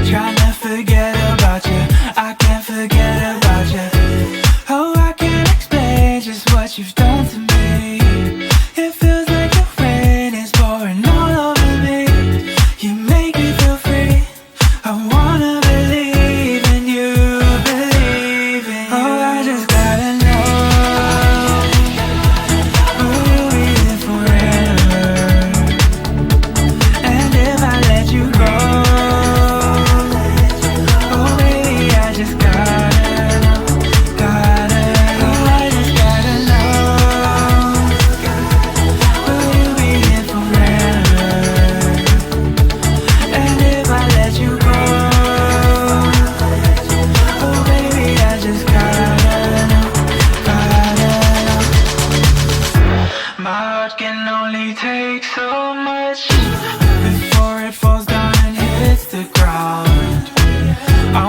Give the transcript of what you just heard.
Trying to forget about you, I can't forget about you. Oh, I can't explain just what you've done to me. It feels like the rain is pouring all over me. You make me feel free. I wanna believe in you, believe in you. Oh, I just gotta know, will you be there forever? And if I let you go, oh baby, I just gotta know, gotta know. Oh, I just gotta know, will you be here forever? And if I let you go, oh baby, I just gotta know, gotta know. My heart can only take so much before it falls down and hits the ground. I